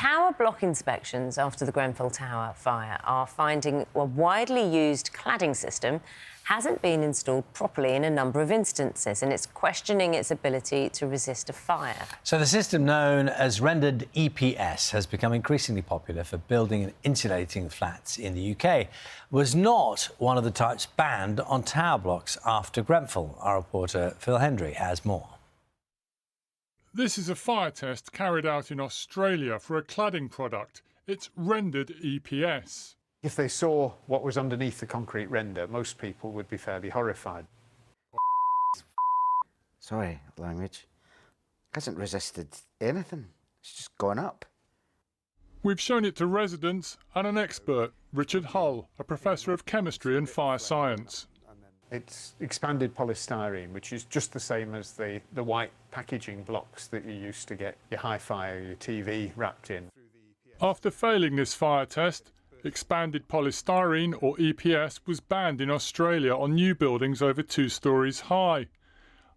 Tower block inspections after the Grenfell Tower fire are finding a widely used cladding system hasn't been installed properly in a number of instances, and it's questioning its ability to resist a fire. So the system known as rendered EPS has become increasingly popular for building and insulating flats in the UK. It was not one of the types banned on tower blocks after Grenfell. Our reporter Phil Hendry has more. This is a fire test carried out in Australia for a cladding product. It's rendered EPS. If they saw what was underneath the concrete render, most people would be fairly horrified. Sorry, language. Hasn't resisted anything. It's just gone up. We've shown it to residents and an expert, Richard Hull, a professor of chemistry and fire science. It's expanded polystyrene, which is just the same as the white packaging blocks that you used to get your hi-fi or your TV wrapped in. After failing this fire test, expanded polystyrene, or EPS, was banned in Australia on new buildings over 2 stories high.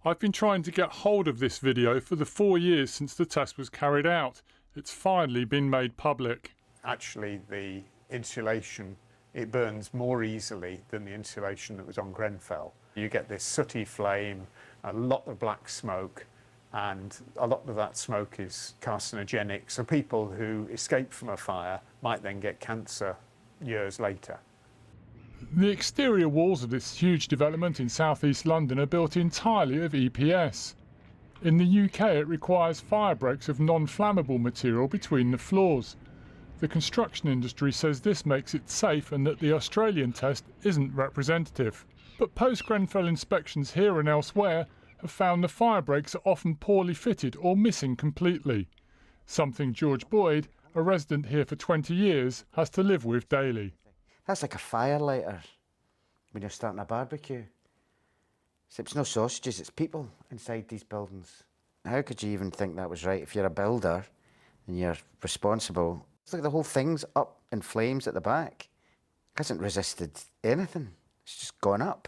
I've been trying to get hold of this video for the 4 years since the test was carried out. It's finally been made public. Actually, the insulation, it burns more easily than the insulation that was on Grenfell. You get this sooty flame, a lot of black smoke, and a lot of that smoke is carcinogenic, so people who escape from a fire might then get cancer years later. The exterior walls of this huge development in southeast London are built entirely of EPS. In the UK, it requires fire breaks of non-flammable material between the floors. The construction industry says this makes it safe and that the Australian test isn't representative. But post-Grenfell inspections here and elsewhere have found the fire breaks are often poorly fitted or missing completely. Something George Boyd, a resident here for 20 years, has to live with daily. That's like a firelighter when you're starting a barbecue. Except it's no sausages, it's people inside these buildings. How could you even think that was right if you're a builder and you're responsible? It's like the whole thing's up in flames at the back. It hasn't resisted anything. It's just gone up.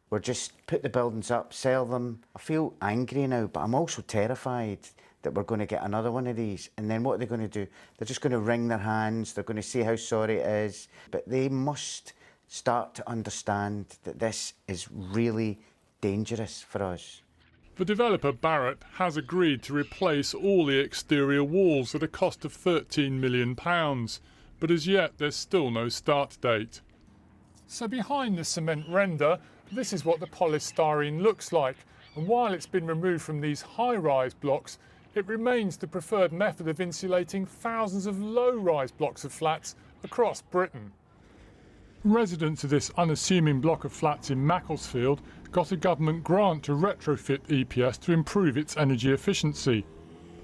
We're just put the buildings up, sell them. I feel angry now, but I'm also terrified that we're going to get another one of these. And then what are they going to do? They're just going to wring their hands. They're going to say how sorry it is. But they must start to understand that this is really dangerous for us. The developer Barrett has agreed to replace all the exterior walls at a cost of £13 million, but as yet there's still no start date. So behind the cement render, this is what the polystyrene looks like, and while it's been removed from these high-rise blocks, it remains the preferred method of insulating thousands of low-rise blocks of flats across Britain. Residents of this unassuming block of flats in Macclesfield got a government grant to retrofit EPS to improve its energy efficiency.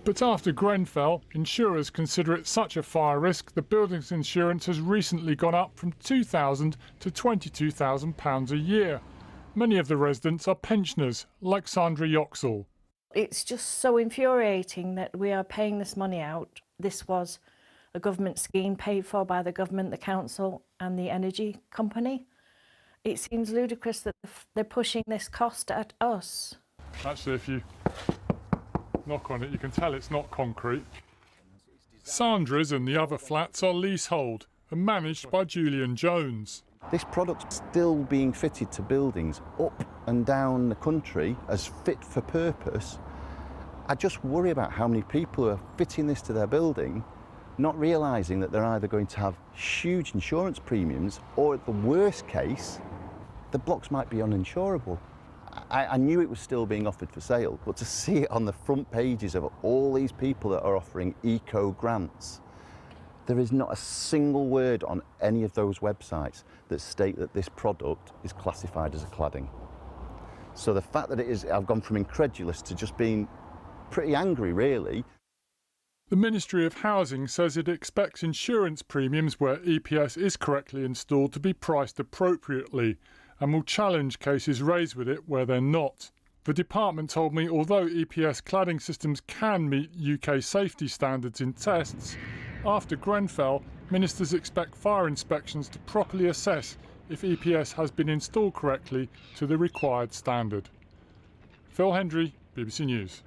But after Grenfell, insurers consider it such a fire risk the building's insurance has recently gone up from £2,000 to £22,000 a year. Many of the residents are pensioners, like Sandra Yoxall. It's just so infuriating that we are paying this money out. This was a government scheme paid for by the government, the council and the energy company. It seems ludicrous that they're pushing this cost at us. Actually, if you knock on it, you can tell it's not concrete. Sandra's and the other flats are leasehold and managed by Julian Jones. This product's still being fitted to buildings up and down the country as fit for purpose. I just worry about how many people are fitting this to their building, not realising that they're either going to have huge insurance premiums or, at the worst case, the blocks might be uninsurable. I knew it was still being offered for sale, but to see it on the front pages of all these people that are offering eco grants, there is not a single word on any of those websites that state that this product is classified as a cladding. So the fact that it is, I've gone from incredulous to just being pretty angry, really. The Ministry of Housing says it expects insurance premiums where EPS is correctly installed to be priced appropriately and will challenge cases raised with it where they're not. The department told me although EPS cladding systems can meet UK safety standards in tests, after Grenfell, ministers expect fire inspections to properly assess if EPS has been installed correctly to the required standard. Phil Hendry, BBC News.